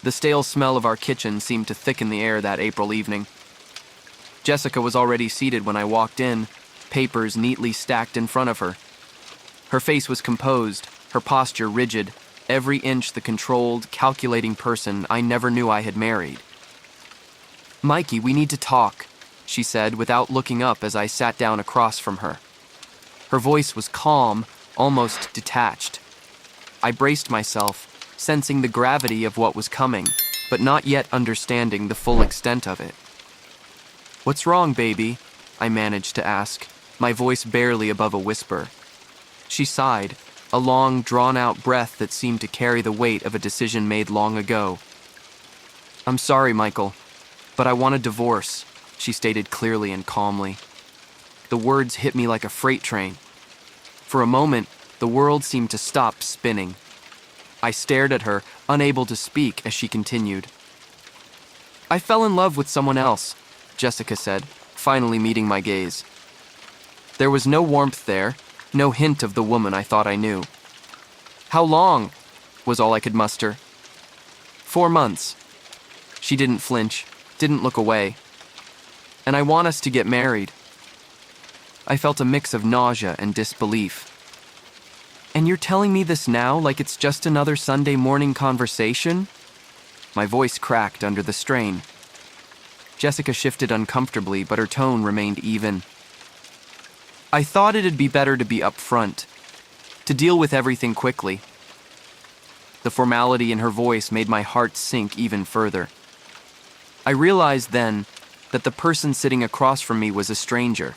The stale smell of our kitchen seemed to thicken the air that April evening. Jessica was already seated when I walked in, papers neatly stacked in front of her. Her face was composed, her posture rigid, every inch the controlled, calculating person I never knew I had married. "Mikey, we need to talk," she said without looking up as I sat down across from her. Her voice was calm, almost detached. I braced myself, sensing the gravity of what was coming, but not yet understanding the full extent of it. "What's wrong, baby?" I managed to ask, my voice barely above a whisper. She sighed, a long, drawn-out breath that seemed to carry the weight of a decision made long ago. "I'm sorry, Michael, but I want a divorce," she stated clearly and calmly. The words hit me like a freight train. For a moment, the world seemed to stop spinning. I stared at her, unable to speak, as she continued. "I fell in love with someone else," Jessica said, finally meeting my gaze. There was no warmth there, no hint of the woman I thought I knew. "How long?" was all I could muster. 4 months. She didn't flinch, didn't look away. "And I want us to get married." I felt a mix of nausea and disbelief. "And you're telling me this now like it's just another Sunday morning conversation?" My voice cracked under the strain. Jessica shifted uncomfortably, but her tone remained even. "I thought it'd be better to be upfront, to deal with everything quickly." The formality in her voice made my heart sink even further. I realized then that the person sitting across from me was a stranger.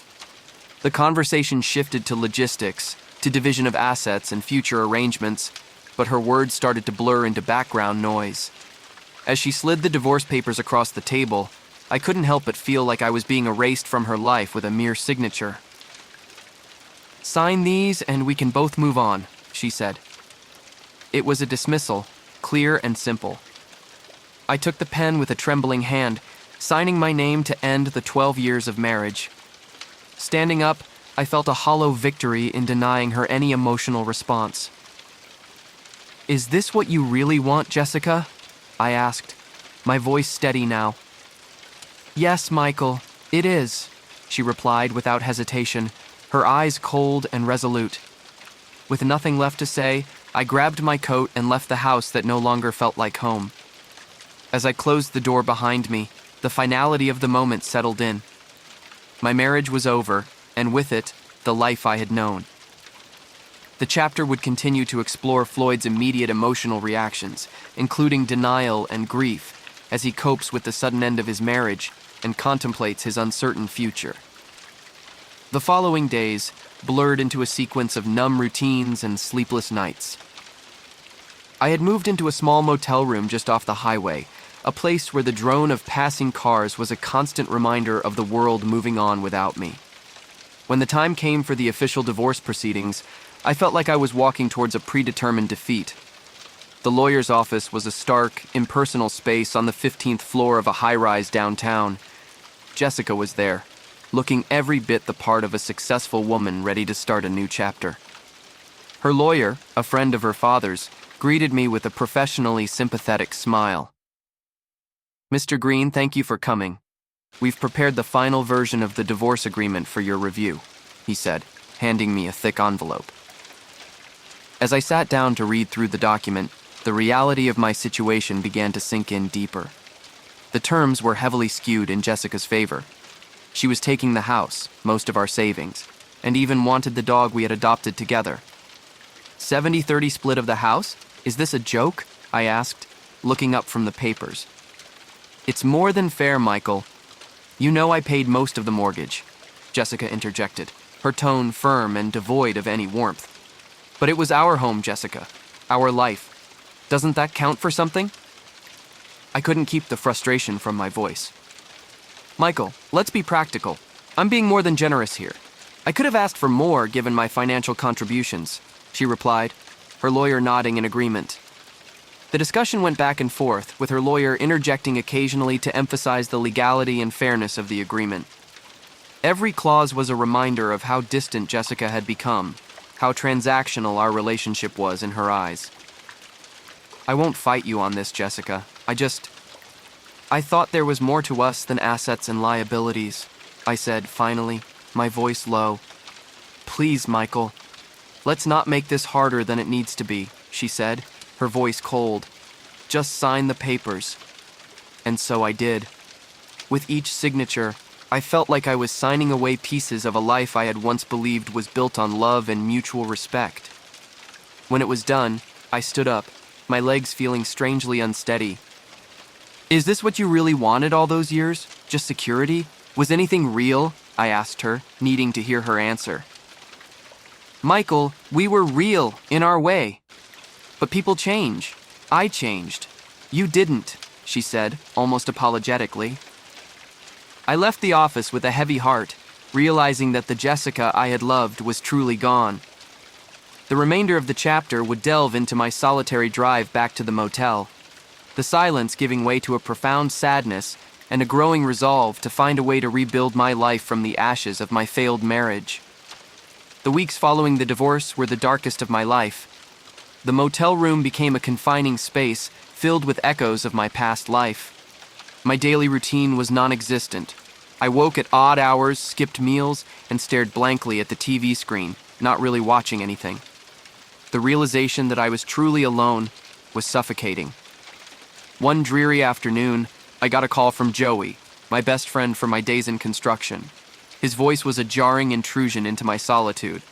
The conversation shifted to logistics, to division of assets and future arrangements, but her words started to blur into background noise. As she slid the divorce papers across the table, I couldn't help but feel like I was being erased from her life with a mere signature. "Sign these and we can both move on," she said. It was a dismissal, clear and simple. I took the pen with a trembling hand, signing my name to end the 12 years of marriage. Standing up, I felt a hollow victory in denying her any emotional response. "Is this what you really want, Jessica?" I asked, my voice steady now. "Yes, Michael, it is," she replied without hesitation, her eyes cold and resolute. With nothing left to say, I grabbed my coat and left the house that no longer felt like home. As I closed the door behind me, the finality of the moment settled in. My marriage was over, and with it, the life I had known. The chapter would continue to explore Floyd's immediate emotional reactions, including denial and grief, as he copes with the sudden end of his marriage and contemplates his uncertain future. The following days blurred into a sequence of numb routines and sleepless nights. I had moved into a small motel room just off the highway, a place where the drone of passing cars was a constant reminder of the world moving on without me. When the time came for the official divorce proceedings, I felt like I was walking towards a predetermined defeat. The lawyer's office was a stark, impersonal space on the 15th floor of a high-rise downtown. Jessica was there, looking every bit the part of a successful woman ready to start a new chapter. Her lawyer, a friend of her father's, greeted me with a professionally sympathetic smile. "Mr. Green, thank you for coming. We've prepared the final version of the divorce agreement for your review," he said, handing me a thick envelope. As I sat down to read through the document, the reality of my situation began to sink in deeper. The terms were heavily skewed in Jessica's favor. She was taking the house, most of our savings, and even wanted the dog we had adopted together. 70-30 split of the house? Is this a joke? I asked, looking up from the papers. "It's more than fair, Michael. You know I paid most of the mortgage," Jessica interjected, her tone firm and devoid of any warmth. "But it was our home, Jessica, our life. Doesn't that count for something?" I couldn't keep the frustration from my voice. "Michael, let's be practical. I'm being more than generous here. I could have asked for more given my financial contributions," she replied, her lawyer nodding in agreement. The discussion went back and forth, with her lawyer interjecting occasionally to emphasize the legality and fairness of the agreement. Every clause was a reminder of how distant Jessica had become, how transactional our relationship was in her eyes. I won't fight you on this, Jessica. I thought there was more to us than assets and liabilities, I said finally, my voice low. Please, Michael. Let's not make this harder than it needs to be, she said, her voice cold. Just sign the papers. And so I did. With each signature, I felt like I was signing away pieces of a life I had once believed was built on love and mutual respect. When it was done, I stood up, my legs feeling strangely unsteady. Is this what you really wanted all those years? Just security? Was anything real? I asked her, needing to hear her answer. Michael, we were real in our way. But people change. I changed. You didn't, she said, almost apologetically. I left the office with a heavy heart, realizing that the Jessica I had loved was truly gone. The remainder of the chapter would delve into my solitary drive back to the motel, the silence giving way to a profound sadness and a growing resolve to find a way to rebuild my life from the ashes of my failed marriage. The weeks following the divorce were the darkest of my life. The motel room became a confining space filled with echoes of my past life. My daily routine was non-existent. I woke at odd hours, skipped meals, and stared blankly at the TV screen, not really watching anything. The realization that I was truly alone was suffocating. One dreary afternoon, I got a call from Joey, my best friend from my days in construction. His voice was a jarring intrusion into my solitude.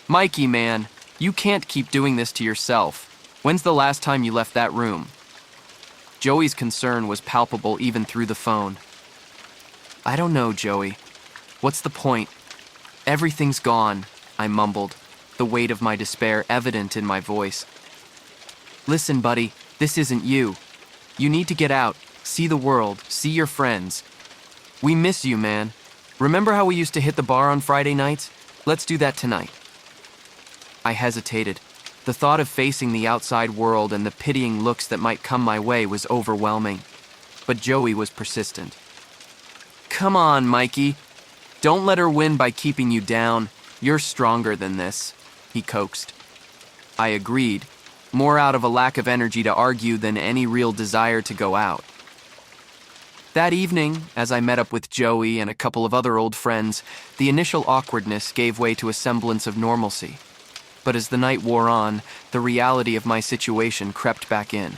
Mikey, man, you can't keep doing this to yourself. When's the last time you left that room? Joey's concern was palpable even through the phone. I don't know, Joey. What's the point? Everything's gone, I mumbled, the weight of my despair evident in my voice. Listen, buddy, this isn't you. You need to get out, see the world, see your friends. We miss you, man. Remember how we used to hit the bar on Friday nights? Let's do that tonight. I hesitated. The thought of facing the outside world and the pitying looks that might come my way was overwhelming. But Joey was persistent. Come on, Mikey. Don't let her win by keeping you down. You're stronger than this, he coaxed. I agreed, more out of a lack of energy to argue than any real desire to go out. That evening, as I met up with Joey and a couple of other old friends, the initial awkwardness gave way to a semblance of normalcy. But as the night wore on, the reality of my situation crept back in.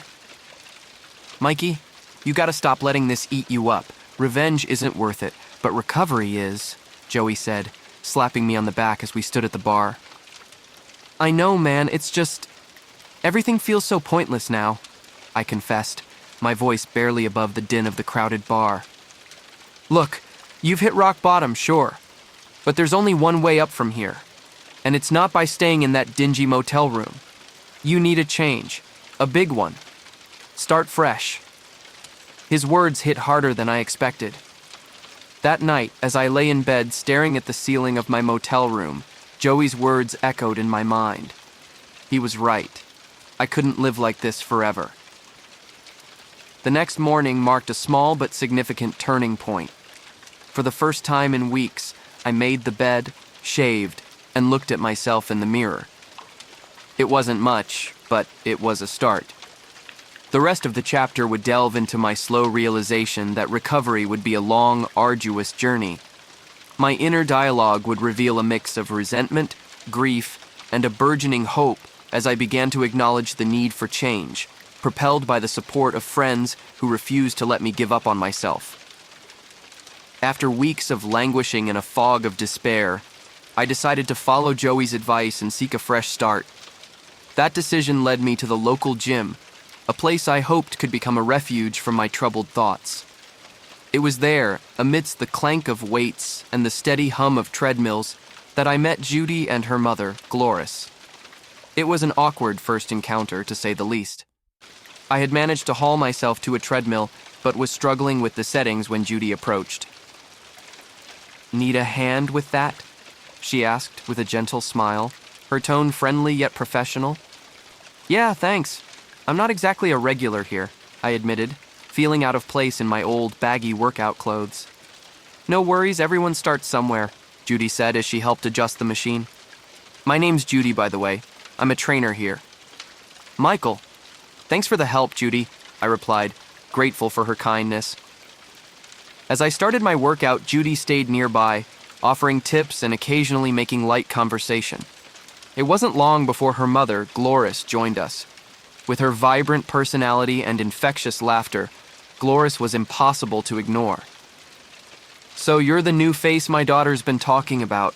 Mikey, you gotta stop letting this eat you up. Revenge isn't worth it, but recovery is, Joey said, slapping me on the back as we stood at the bar. I know, man, it's just... everything feels so pointless now, I confessed, my voice barely above the din of the crowded bar. Look, you've hit rock bottom, sure, but there's only one way up from here, and it's not by staying in that dingy motel room. You need a change, a big one. Start fresh. His words hit harder than I expected. That night, as I lay in bed staring at the ceiling of my motel room, Joey's words echoed in my mind. He was right. I couldn't live like this forever. The next morning marked a small but significant turning point. For the first time in weeks, I made the bed, shaved, and looked at myself in the mirror. It wasn't much, but it was a start. The rest of the chapter would delve into my slow realization that recovery would be a long, arduous journey. My inner dialogue would reveal a mix of resentment, grief, and a burgeoning hope as I began to acknowledge the need for change, propelled by the support of friends who refused to let me give up on myself. After weeks of languishing in a fog of despair, I decided to follow Joey's advice and seek a fresh start. That decision led me to the local gym, a place I hoped could become a refuge from my troubled thoughts. It was there, amidst the clank of weights and the steady hum of treadmills, that I met Judy and her mother, Gloris. It was an awkward first encounter, to say the least. I had managed to haul myself to a treadmill, but was struggling with the settings when Judy approached. Need a hand with that? She asked with a gentle smile, her tone friendly yet professional. Yeah, thanks. I'm not exactly a regular here, I admitted, feeling out of place in my old, baggy workout clothes. No worries, everyone starts somewhere, Judy said as she helped adjust the machine. My name's Judy, by the way. I'm a trainer here. Michael. Thanks for the help, Judy, I replied, grateful for her kindness. As I started my workout, Judy stayed nearby, offering tips and occasionally making light conversation. It wasn't long before her mother, Gloris, joined us. With her vibrant personality and infectious laughter, Gloris was impossible to ignore. "So you're the new face my daughter's been talking about,"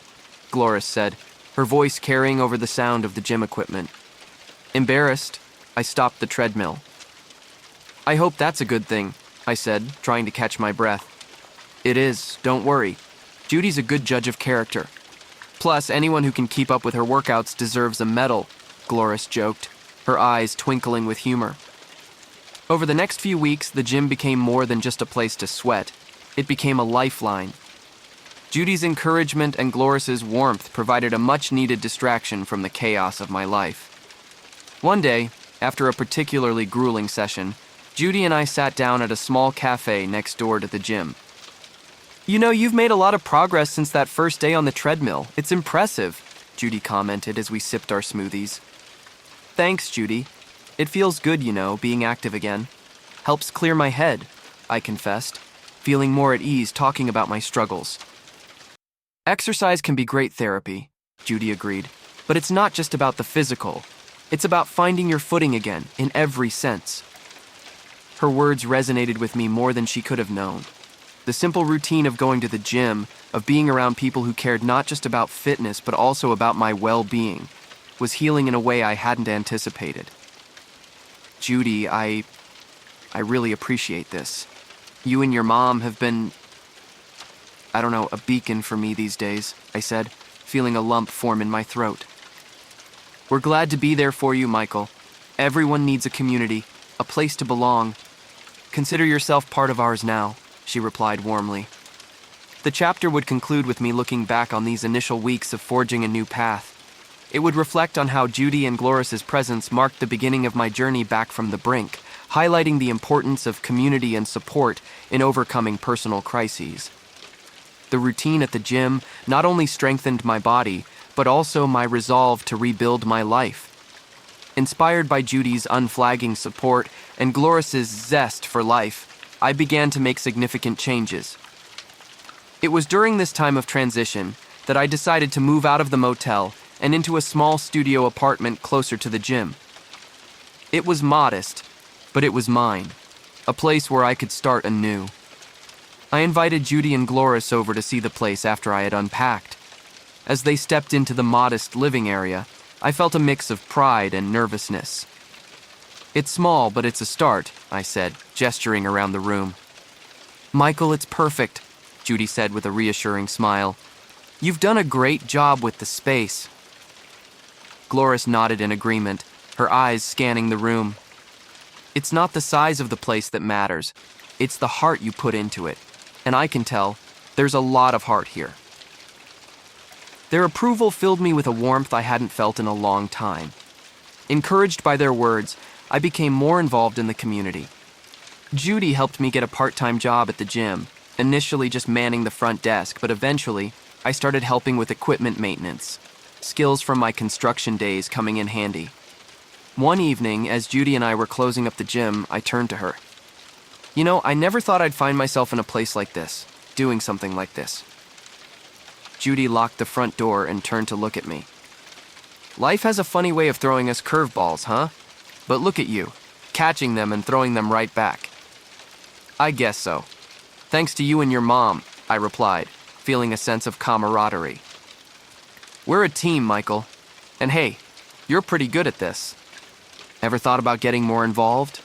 Gloris said, her voice carrying over the sound of the gym equipment. Embarrassed, I stopped the treadmill. "I hope that's a good thing," I said, trying to catch my breath. "It is, don't worry. Judy's a good judge of character. Plus, anyone who can keep up with her workouts deserves a medal," Gloris joked, her eyes twinkling with humor. Over the next few weeks, the gym became more than just a place to sweat. It became a lifeline. Judy's encouragement and Gloris's warmth provided a much-needed distraction from the chaos of my life. One day, after a particularly grueling session, Judy and I sat down at a small cafe next door to the gym. "You know, you've made a lot of progress since that first day on the treadmill. It's impressive," Judy commented as we sipped our smoothies. "Thanks, Judy. It feels good, being active again. Helps clear my head," I confessed, feeling more at ease talking about my struggles. "Exercise can be great therapy," Judy agreed, "but it's not just about the physical. It's about finding your footing again, in every sense." Her words resonated with me more than she could have known. The simple routine of going to the gym, of being around people who cared not just about fitness but also about my well-being, was healing in a way I hadn't anticipated. "Judy, I really appreciate this. You and your mom have been, a beacon for me these days," I said, feeling a lump form in my throat. "We're glad to be there for you, Michael. Everyone needs a community, a place to belong. Consider yourself part of ours now," she replied warmly. The chapter would conclude with me looking back on these initial weeks of forging a new path. It would reflect on how Judy and Gloris's presence marked the beginning of my journey back from the brink, highlighting the importance of community and support in overcoming personal crises. The routine at the gym not only strengthened my body, but also my resolve to rebuild my life. Inspired by Judy's unflagging support and Gloris's zest for life, I began to make significant changes. It was during this time of transition that I decided to move out of the motel and into a small studio apartment closer to the gym. It was modest, but it was mine, a place where I could start anew. I invited Judy and Gloris over to see the place after I had unpacked. As they stepped into the modest living area, I felt a mix of pride and nervousness. "It's small, but it's a start," I said, gesturing around the room. "Michael, it's perfect," Judy said with a reassuring smile. "You've done a great job with the space." Gloris nodded in agreement, her eyes scanning the room. "It's not the size of the place that matters. It's the heart you put into it. And I can tell, there's a lot of heart here." Their approval filled me with a warmth I hadn't felt in a long time. Encouraged by their words, I became more involved in the community. Judy helped me get a part-time job at the gym, initially just manning the front desk, but eventually, I started helping with equipment maintenance, skills from my construction days coming in handy. One evening, as Judy and I were closing up the gym, I turned to her. I never thought I'd find myself in a place like this, doing something like this." Judy locked the front door and turned to look at me. "Life has a funny way of throwing us curveballs, huh? But look at you, catching them and throwing them right back." "I guess so. Thanks to you and your mom," I replied, feeling a sense of camaraderie. "We're a team, Michael. And hey, you're pretty good at this. Ever thought about getting more involved?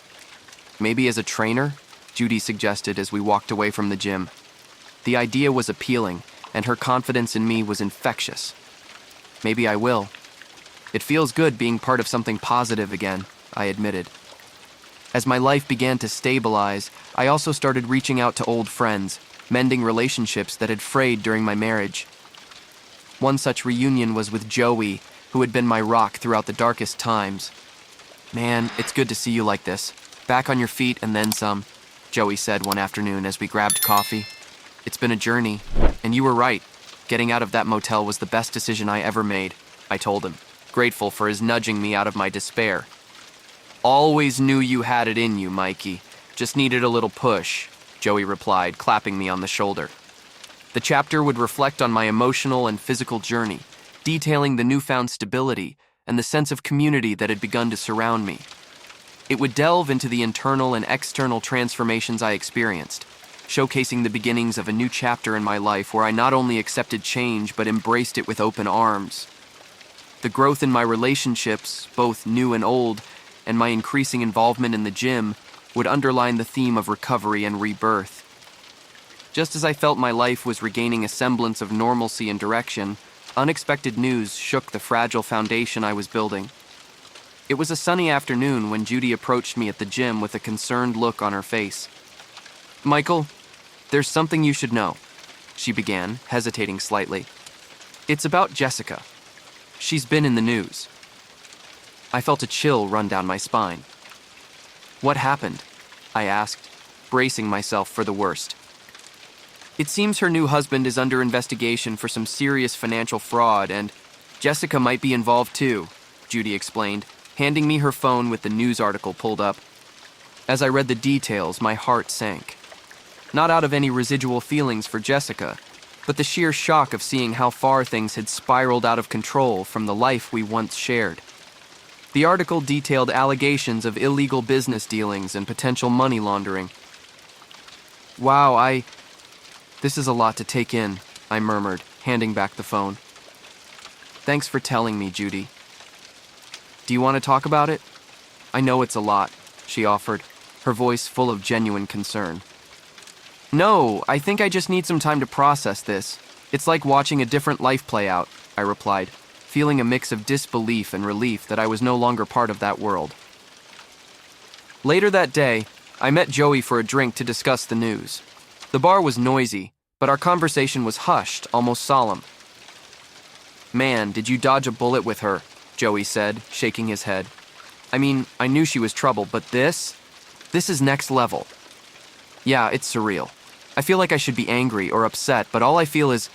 Maybe as a trainer?" Judy suggested as we walked away from the gym. The idea was appealing, and her confidence in me was infectious. "Maybe I will. It feels good being part of something positive again," I admitted. As my life began to stabilize, I also started reaching out to old friends, mending relationships that had frayed during my marriage. One such reunion was with Joey, who had been my rock throughout the darkest times. "Man, it's good to see you like this. Back on your feet and then some," Joey said one afternoon as we grabbed coffee. "It's been a journey, and you were right. Getting out of that motel was the best decision I ever made," I told him, grateful for his nudging me out of my despair. Always knew you had it in you, Mikey. Just needed a little push, Joey replied, clapping me on the shoulder. The chapter would reflect on my emotional and physical journey, detailing the newfound stability and the sense of community that had begun to surround me. It would delve into the internal and external transformations I experienced, showcasing the beginnings of a new chapter in my life where I not only accepted change but embraced it with open arms. The growth in my relationships, both new and old, and my increasing involvement in the gym would underline the theme of recovery and rebirth. Just as I felt my life was regaining a semblance of normalcy and direction, unexpected news shook the fragile foundation I was building. It was a sunny afternoon when Judy approached me at the gym with a concerned look on her face. "Michael, there's something you should know," she began, hesitating slightly. "It's about Jessica. She's been in the news." I felt a chill run down my spine. "What happened?" I asked, bracing myself for the worst. "It seems her new husband is under investigation for some serious financial fraud, and Jessica might be involved too," Judy explained, handing me her phone with the news article pulled up. As I read the details, my heart sank. Not out of any residual feelings for Jessica, but the sheer shock of seeing how far things had spiraled out of control from the life we once shared. The article detailed allegations of illegal business dealings and potential money laundering. "Wow, this is a lot to take in," I murmured, handing back the phone. "Thanks for telling me, Judy. Do you want to talk about it?" "I know it's a lot," she offered, her voice full of genuine concern. "No, I think I just need some time to process this. It's like watching a different life play out," I replied, feeling a mix of disbelief and relief that I was no longer part of that world. Later that day, I met Joey for a drink to discuss the news. The bar was noisy, but our conversation was hushed, almost solemn. "Man, did you dodge a bullet with her," Joey said, shaking his head. "I mean, I knew she was trouble, but this is next level." "Yeah, it's surreal. I feel like I should be angry or upset, but all I feel is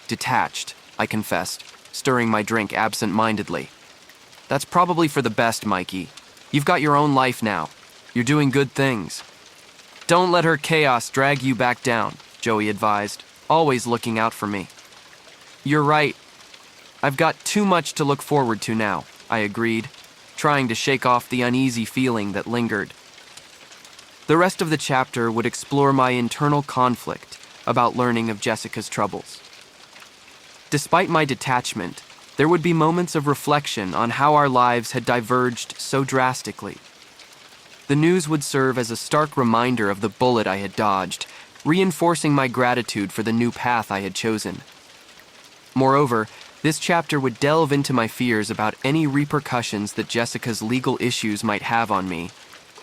detached," I confessed, stirring my drink absent-mindedly. "That's probably for the best, Mikey. You've got your own life now. You're doing good things." "Don't let her chaos drag you back down," Joey advised, always looking out for me. "You're right. I've got too much to look forward to now," I agreed, trying to shake off the uneasy feeling that lingered. The rest of the chapter would explore my internal conflict about learning of Jessica's troubles. Despite my detachment, there would be moments of reflection on how our lives had diverged so drastically. The news would serve as a stark reminder of the bullet I had dodged, reinforcing my gratitude for the new path I had chosen. Moreover, this chapter would delve into my fears about any repercussions that Jessica's legal issues might have on me,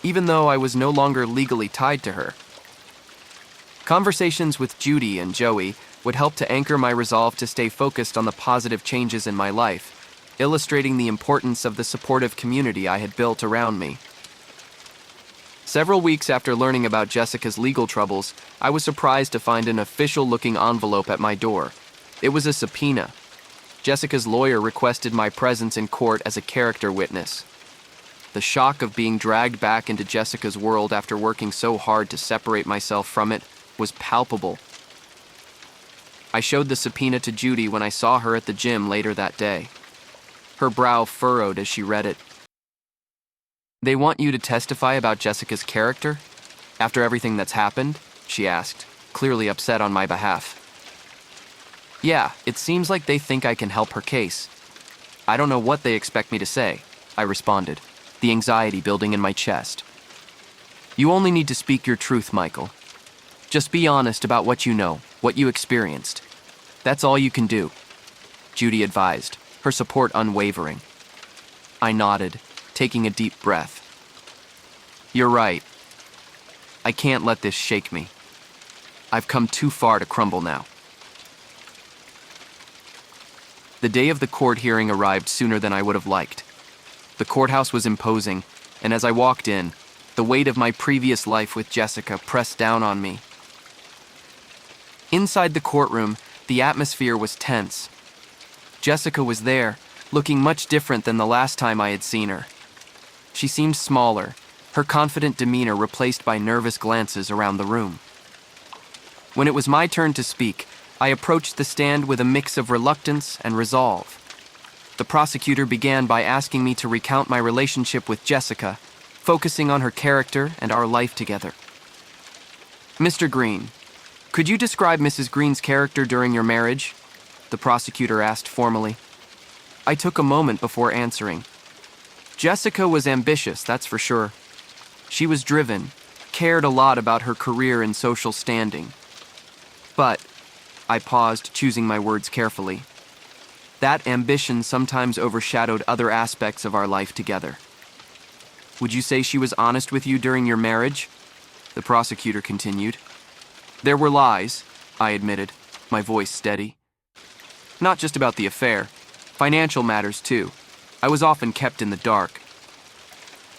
even though I was no longer legally tied to her. Conversations with Judy and Joey would help to anchor my resolve to stay focused on the positive changes in my life, illustrating the importance of the supportive community I had built around me. Several weeks after learning about Jessica's legal troubles, I was surprised to find an official-looking envelope at my door. It was a subpoena. Jessica's lawyer requested my presence in court as a character witness. The shock of being dragged back into Jessica's world after working so hard to separate myself from it was palpable. I showed the subpoena to Judy when I saw her at the gym later that day. Her brow furrowed as she read it. "They want you to testify about Jessica's character? After everything that's happened?" she asked, clearly upset on my behalf. "Yeah, it seems like they think I can help her case. I don't know what they expect me to say," I responded, the anxiety building in my chest. "You only need to speak your truth, Michael. Just be honest about what you know, what you experienced. That's all you can do," Judy advised, her support unwavering. I nodded, taking a deep breath. "You're right. I can't let this shake me. I've come too far to crumble now." The day of the court hearing arrived sooner than I would have liked. The courthouse was imposing, and as I walked in, the weight of my previous life with Jessica pressed down on me. Inside the courtroom, the atmosphere was tense. Jessica was there, looking much different than the last time I had seen her. She seemed smaller, her confident demeanor replaced by nervous glances around the room. When it was my turn to speak, I approached the stand with a mix of reluctance and resolve. The prosecutor began by asking me to recount my relationship with Jessica, focusing on her character and our life together. Mr. Green, could you describe Mrs. Green's character during your marriage? The prosecutor asked formally. I took a moment before answering. Jessica was ambitious, that's for sure. She was driven, cared a lot about her career and social standing. But, I paused, choosing my words carefully. That ambition sometimes overshadowed other aspects of our life together. Would you say she was honest with you during your marriage? The prosecutor continued. There were lies, I admitted, my voice steady. Not just about the affair, financial matters too. I was often kept in the dark.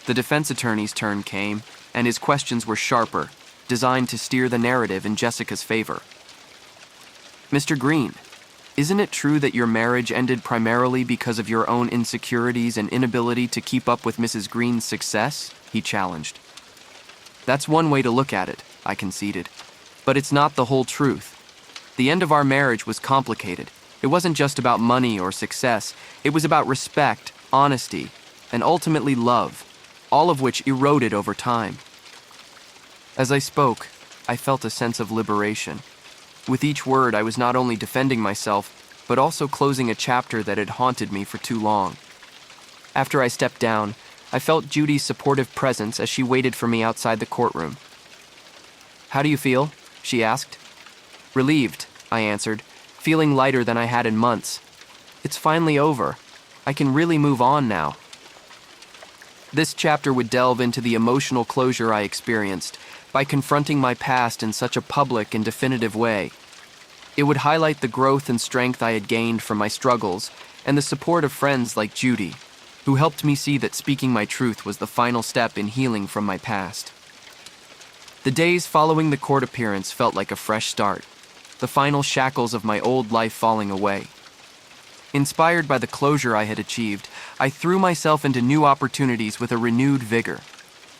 The defense attorney's turn came, and his questions were sharper, designed to steer the narrative in Jessica's favor. Mr. Green, isn't it true that your marriage ended primarily because of your own insecurities and inability to keep up with Mrs. Green's success? He challenged. That's one way to look at it, I conceded. But it's not the whole truth. The end of our marriage was complicated. It wasn't just about money or success. It was about respect, honesty, and ultimately love, all of which eroded over time. As I spoke, I felt a sense of liberation. With each word, I was not only defending myself, but also closing a chapter that had haunted me for too long. After I stepped down, I felt Judy's supportive presence as she waited for me outside the courtroom. How do you feel? She asked. Relieved, I answered, feeling lighter than I had in months. It's finally over. I can really move on now. This chapter would delve into the emotional closure I experienced by confronting my past in such a public and definitive way. It would highlight the growth and strength I had gained from my struggles and the support of friends like Judy, who helped me see that speaking my truth was the final step in healing from my past. The days following the court appearance felt like a fresh start, the final shackles of my old life falling away. Inspired by the closure I had achieved, I threw myself into new opportunities with a renewed vigor.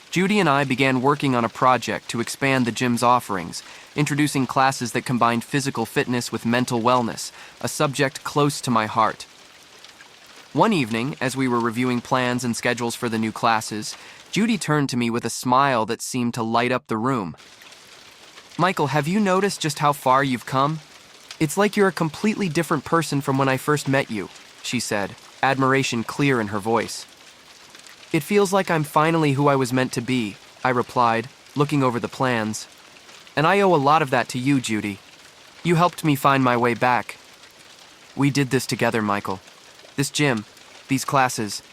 Judy and I began working on a project to expand the gym's offerings, introducing classes that combined physical fitness with mental wellness, a subject close to my heart. One evening, as we were reviewing plans and schedules for the new classes, Judy turned to me with a smile that seemed to light up the room. Michael, have you noticed just how far you've come? It's like you're a completely different person from when I first met you, she said, admiration clear in her voice. It feels like I'm finally who I was meant to be, I replied, looking over the plans. And I owe a lot of that to you, Judy. You helped me find my way back. We did this together, Michael. This gym, these classes.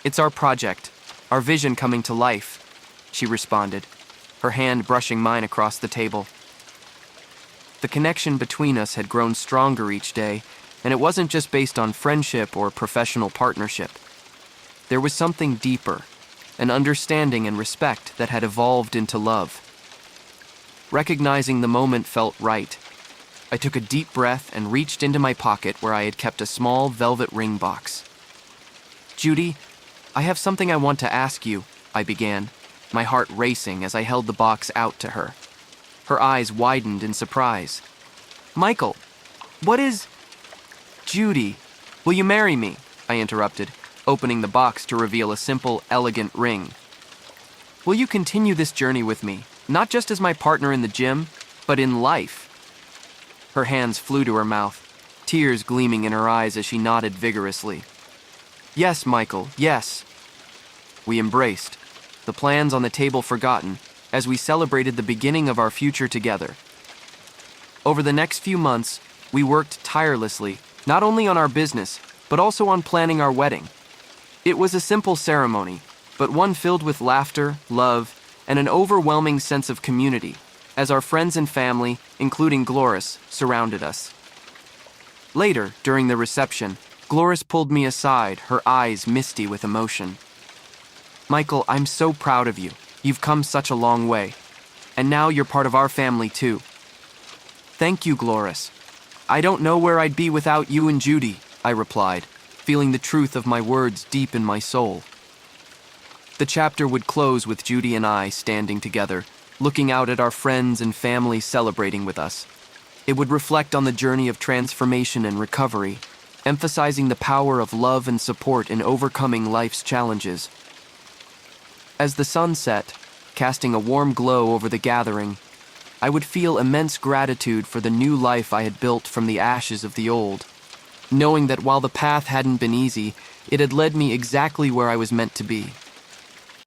It's our project, our vision coming to life, she responded, her hand brushing mine across the table. The connection between us had grown stronger each day, and it wasn't just based on friendship or professional partnership. There was something deeper, an understanding and respect that had evolved into love. Recognizing the moment felt right. I took a deep breath and reached into my pocket where I had kept a small velvet ring box. Judy, I have something I want to ask you, I began, my heart racing as I held the box out to her. Her eyes widened in surprise. Michael, what is... Judy, will you marry me? I interrupted, opening the box to reveal a simple, elegant ring. Will you continue this journey with me, not just as my partner in the gym, but in life? Her hands flew to her mouth, tears gleaming in her eyes as she nodded vigorously. Yes, Michael, yes. We embraced, the plans on the table forgotten, as we celebrated the beginning of our future together. Over the next few months, we worked tirelessly, not only on our business, but also on planning our wedding. It was a simple ceremony, but one filled with laughter, love, and an overwhelming sense of community, as our friends and family, including Gloris, surrounded us. Later, during the reception, Gloris pulled me aside, her eyes misty with emotion. Michael, I'm so proud of you. You've come such a long way. And now you're part of our family, too. Thank you, Gloris. I don't know where I'd be without you and Judy, I replied, feeling the truth of my words deep in my soul. The chapter would close with Judy and I standing together, looking out at our friends and family celebrating with us. It would reflect on the journey of transformation and recovery, emphasizing the power of love and support in overcoming life's challenges. As the sun set, casting a warm glow over the gathering, I would feel immense gratitude for the new life I had built from the ashes of the old, knowing that while the path hadn't been easy, it had led me exactly where I was meant to be.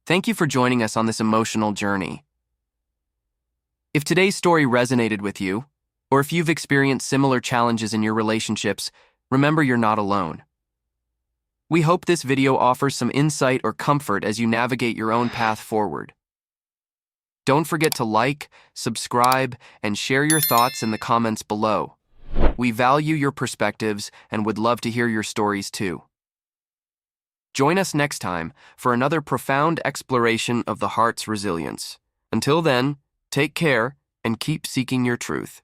Thank you for joining us on this emotional journey. If today's story resonated with you, or if you've experienced similar challenges in your relationships, remember you're not alone. We hope this video offers some insight or comfort as you navigate your own path forward. Don't forget to like, subscribe, and share your thoughts in the comments below. We value your perspectives and would love to hear your stories too. Join us next time for another profound exploration of the heart's resilience. Until then, take care and keep seeking your truth.